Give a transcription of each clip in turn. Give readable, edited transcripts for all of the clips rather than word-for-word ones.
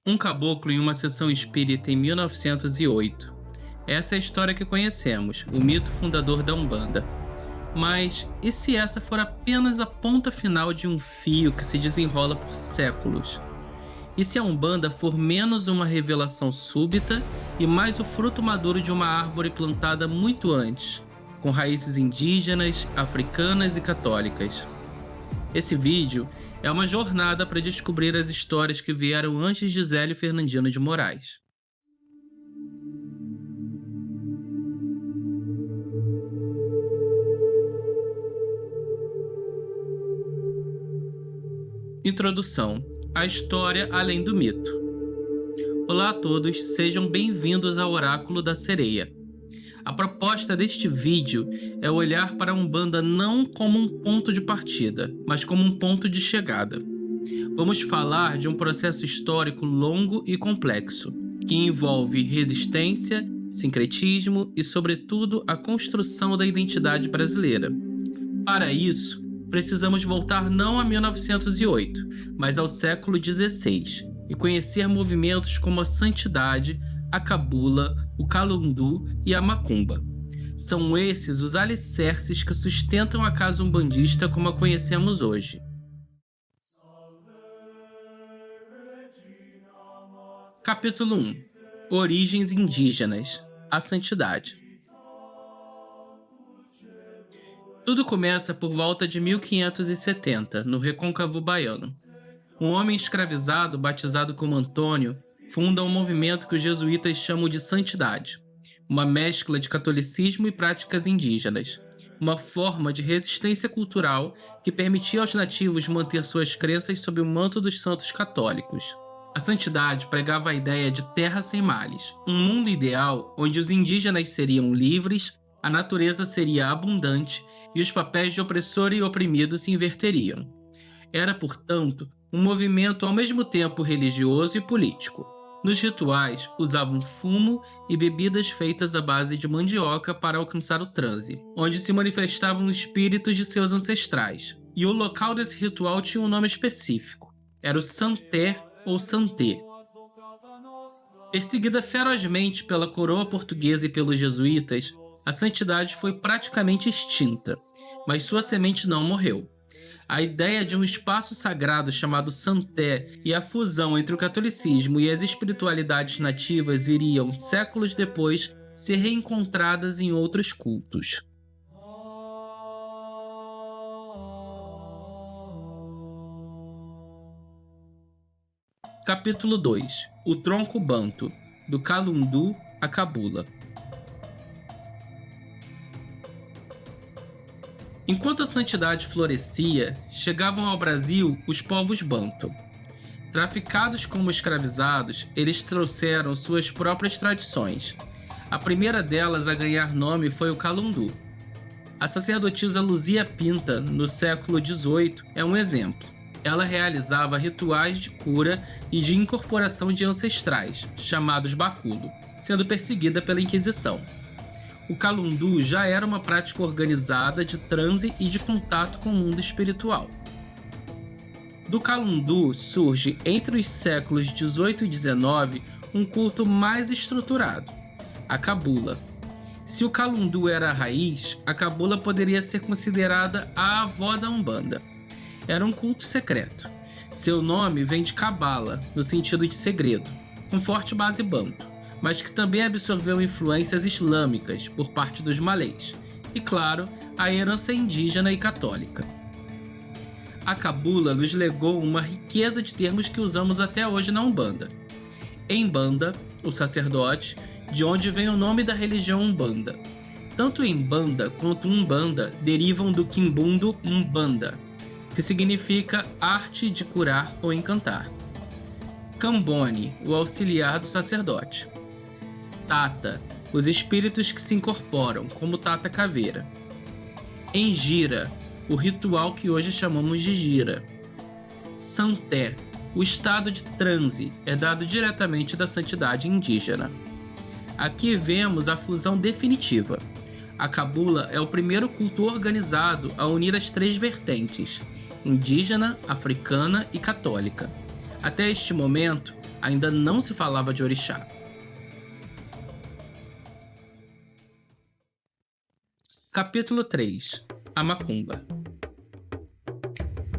Um caboclo em uma sessão espírita em 1908. Essa é a história que conhecemos, o mito fundador da Umbanda. Mas e se essa for apenas a ponta final de um fio que se desenrola por séculos? E se a Umbanda for menos uma revelação súbita e mais o fruto maduro de uma árvore plantada muito antes, com raízes indígenas, africanas e católicas? Esse vídeo é uma jornada para descobrir as histórias que vieram antes de Zélio Fernandino de Moraes. Introdução: a história além do mito. Olá a todos, sejam bem-vindos ao Oráculo da Sereia. A proposta deste vídeo é olhar para a Umbanda não como um ponto de partida, mas como um ponto de chegada. Vamos falar de um processo histórico longo e complexo, que envolve resistência, sincretismo e, sobretudo, a construção da identidade brasileira. Para isso, precisamos voltar não a 1908, mas ao século XVI, e conhecer movimentos como a Santidade, a Cabula, o Calundu e a Macumba. São esses os alicerces que sustentam a casa umbandista como a conhecemos hoje. Capítulo 1. Origens indígenas. A Santidade. Tudo começa por volta de 1570, no Recôncavo Baiano. Um homem escravizado, batizado como Antônio, funda um movimento que os jesuítas chamam de Santidade, uma mescla de catolicismo e práticas indígenas, uma forma de resistência cultural que permitia aos nativos manter suas crenças sob o manto dos santos católicos. A Santidade pregava a ideia de terra sem males, um mundo ideal onde os indígenas seriam livres, a natureza seria abundante e os papéis de opressor e oprimido se inverteriam. Era, portanto, um movimento ao mesmo tempo religioso e político. Nos rituais, usavam fumo e bebidas feitas à base de mandioca para alcançar o transe, onde se manifestavam espíritos de seus ancestrais. E o local desse ritual tinha um nome específico. Era o Santé ou Santê. Perseguida ferozmente pela coroa portuguesa e pelos jesuítas, a Santidade foi praticamente extinta, mas sua semente não morreu. A ideia de um espaço sagrado chamado Santé e a fusão entre o catolicismo e as espiritualidades nativas iriam, séculos depois, ser reencontradas em outros cultos. Capítulo 2. O tronco banto, do Calundu à Cabula. Enquanto a Santidade florescia, chegavam ao Brasil os povos banto. Traficados como escravizados, eles trouxeram suas próprias tradições. A primeira delas a ganhar nome foi o Calundu. A sacerdotisa Luzia Pinta, no século XVIII, é um exemplo. Ela realizava rituais de cura e de incorporação de ancestrais, chamados baculo, sendo perseguida pela Inquisição. O Calundu já era uma prática organizada de transe e de contato com o mundo espiritual. Do Calundu surge, entre os séculos XVIII e XIX, um culto mais estruturado, a Cabula. Se o Calundu era a raiz, a Cabula poderia ser considerada a avó da Umbanda. Era um culto secreto. Seu nome vem de Cabala, no sentido de segredo, com forte base banto, mas que também absorveu influências islâmicas por parte dos malês, e claro, a herança indígena e católica. A Cabula nos legou uma riqueza de termos que usamos até hoje na Umbanda. Embanda, o sacerdote, de onde vem o nome da religião Umbanda. Tanto Embanda quanto Umbanda derivam do quimbundo Umbanda, que significa arte de curar ou encantar. Cambone, o auxiliar do sacerdote. Tata, os espíritos que se incorporam, como Tata Caveira. Engira, o ritual que hoje chamamos de gira. Santé, o estado de transe, herdado diretamente da santidade indígena. Aqui vemos a fusão definitiva. A Cabula é o primeiro culto organizado a unir as três vertentes, indígena, africana e católica. Até este momento, ainda não se falava de orixá. Capítulo 3. A Macumba.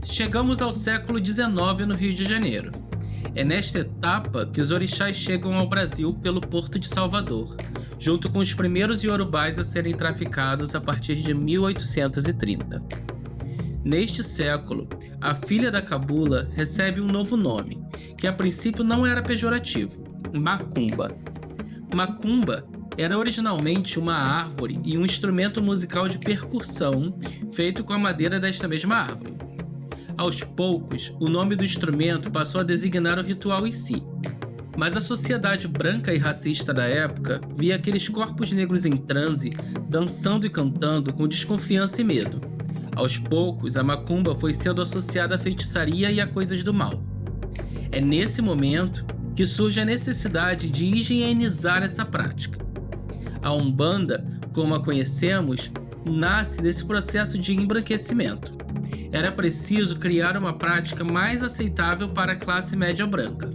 Chegamos ao século XIX no Rio de Janeiro. É nesta etapa que os orixás chegam ao Brasil pelo Porto de Salvador, junto com os primeiros iorubás a serem traficados a partir de 1830. Neste século, a filha da cabula recebe um novo nome, que a princípio não era pejorativo: macumba. Macumba era originalmente uma árvore e um instrumento musical de percussão feito com a madeira desta mesma árvore. Aos poucos, o nome do instrumento passou a designar o ritual em si, mas a sociedade branca e racista da época via aqueles corpos negros em transe, dançando e cantando com desconfiança e medo. Aos poucos, a macumba foi sendo associada à feitiçaria e a coisas do mal. É nesse momento que surge a necessidade de higienizar essa prática. A Umbanda, como a conhecemos, nasce desse processo de embranquecimento. Era preciso criar uma prática mais aceitável para a classe média branca,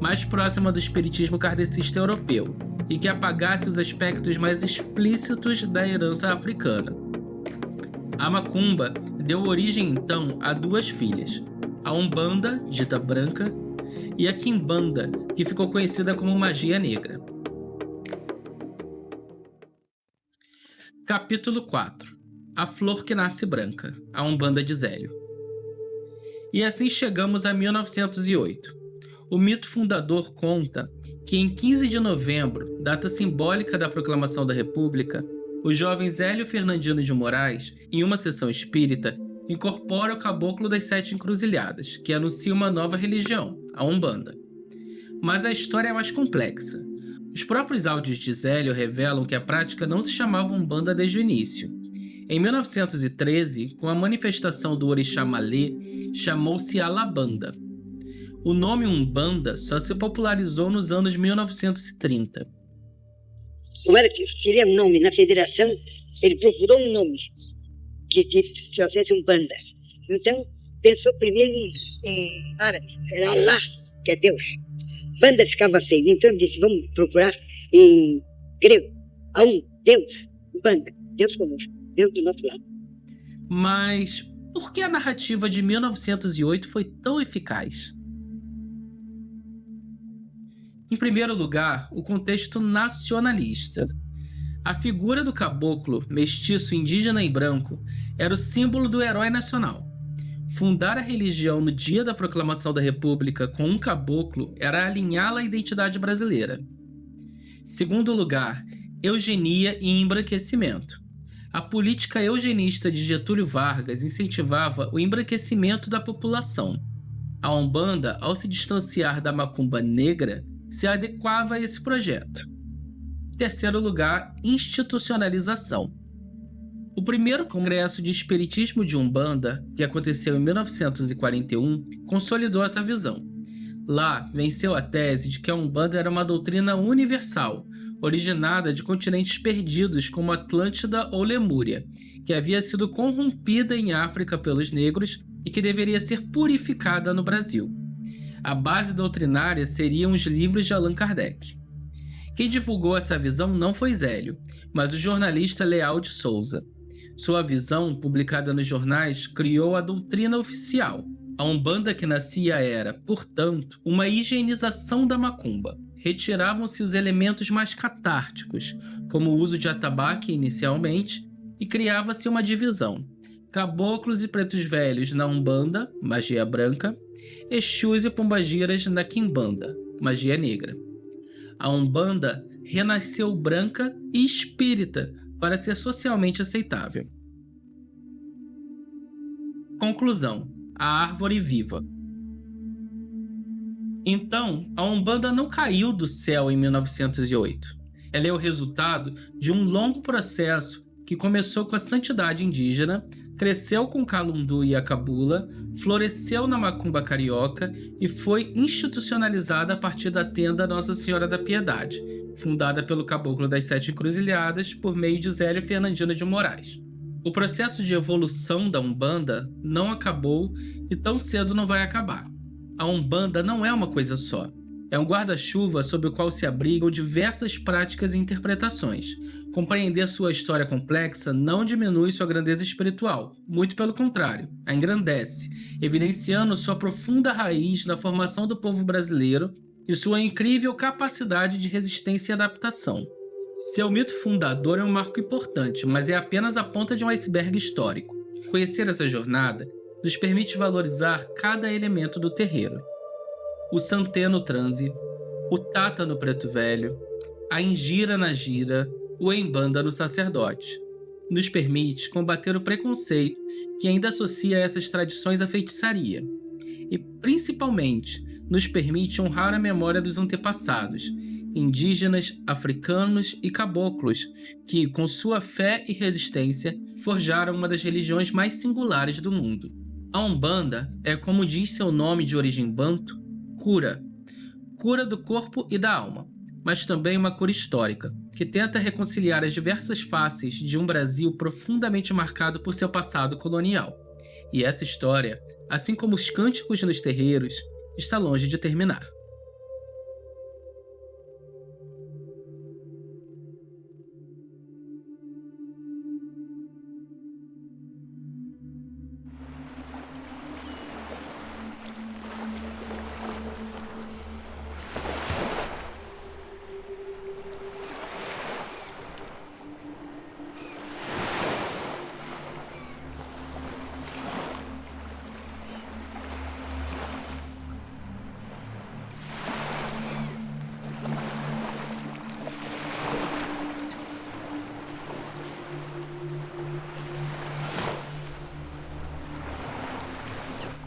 mais próxima do espiritismo kardecista europeu, e que apagasse os aspectos mais explícitos da herança africana. A macumba deu origem então a duas filhas, a Umbanda, dita branca, e a Quimbanda, que ficou conhecida como magia negra. Capítulo 4. A flor que nasce branca, a Umbanda de Zélio. E assim chegamos a 1908. O mito fundador conta que em 15 de novembro, data simbólica da proclamação da República, o jovem Zélio Fernandino de Moraes, em uma sessão espírita, incorpora o Caboclo das Sete Encruzilhadas, que anuncia uma nova religião, a Umbanda. Mas a história é mais complexa. Os próprios áudios de Zélio revelam que a prática não se chamava Umbanda desde o início. Em 1913, com a manifestação do orixá Malê, chamou-se Alabanda. O nome Umbanda só se popularizou nos anos 1930. Como era que queria um nome na federação, ele procurou um nome que trouxesse Umbanda. Então, pensou primeiro em árabe, era Allah, que é Deus. Banda ficava feio, então ele disse, vamos procurar em grego, Deus, Banda, Deus conosco, Deus do nosso lado. Mas por que a narrativa de 1908 foi tão eficaz? Em primeiro lugar, o contexto nacionalista. A figura do caboclo, mestiço, indígena e branco, era o símbolo do herói nacional. Fundar a religião no dia da proclamação da República com um caboclo era alinhá-la à identidade brasileira. Segundo lugar, eugenia e embranquecimento. A política eugenista de Getúlio Vargas incentivava o embranquecimento da população. A Umbanda, ao se distanciar da macumba negra, se adequava a esse projeto. Terceiro lugar, institucionalização. O primeiro congresso de espiritismo de Umbanda, que aconteceu em 1941, consolidou essa visão. Lá, venceu a tese de que a Umbanda era uma doutrina universal, originada de continentes perdidos como Atlântida ou Lemúria, que havia sido corrompida em África pelos negros e que deveria ser purificada no Brasil. A base doutrinária seriam os livros de Allan Kardec. Quem divulgou essa visão não foi Zélio, mas o jornalista Leal de Souza. Sua visão, publicada nos jornais, criou a doutrina oficial. A Umbanda que nascia era, portanto, uma higienização da macumba. Retiravam-se os elementos mais catárticos, como o uso de atabaque inicialmente, e criava-se uma divisão: caboclos e pretos velhos na Umbanda, magia branca, Exus e pombagiras na Quimbanda, magia negra. A Umbanda renasceu branca e espírita para ser socialmente aceitável. Conclusão: a árvore viva. Então, a Umbanda não caiu do céu em 1908. Ela é o resultado de um longo processo que começou com a santidade indígena, cresceu com o Calundu e a Cabula, floresceu na macumba carioca e foi institucionalizada a partir da tenda Nossa Senhora da Piedade, fundada pelo Caboclo das Sete Encruzilhadas por meio de Zélio Fernandino de Moraes. O processo de evolução da Umbanda não acabou e tão cedo não vai acabar. A Umbanda não é uma coisa só. É um guarda-chuva sob o qual se abrigam diversas práticas e interpretações. Compreender sua história complexa não diminui sua grandeza espiritual, muito pelo contrário, a engrandece, evidenciando sua profunda raiz na formação do povo brasileiro e sua incrível capacidade de resistência e adaptação. Seu mito fundador é um marco importante, mas é apenas a ponta de um iceberg histórico. Conhecer essa jornada nos permite valorizar cada elemento do terreiro. O Santê no transe, o Tata no preto velho, a Ingira na gira, o Embanda no sacerdote. Nos permite combater o preconceito que ainda associa essas tradições à feitiçaria. E, principalmente, nos permite honrar a memória dos antepassados, indígenas, africanos e caboclos, que, com sua fé e resistência, forjaram uma das religiões mais singulares do mundo. A Umbanda é, como diz seu nome de origem banto, cura. Cura do corpo e da alma, mas também uma cura histórica, que tenta reconciliar as diversas faces de um Brasil profundamente marcado por seu passado colonial. E essa história, assim como os cânticos nos terreiros, está longe de terminar.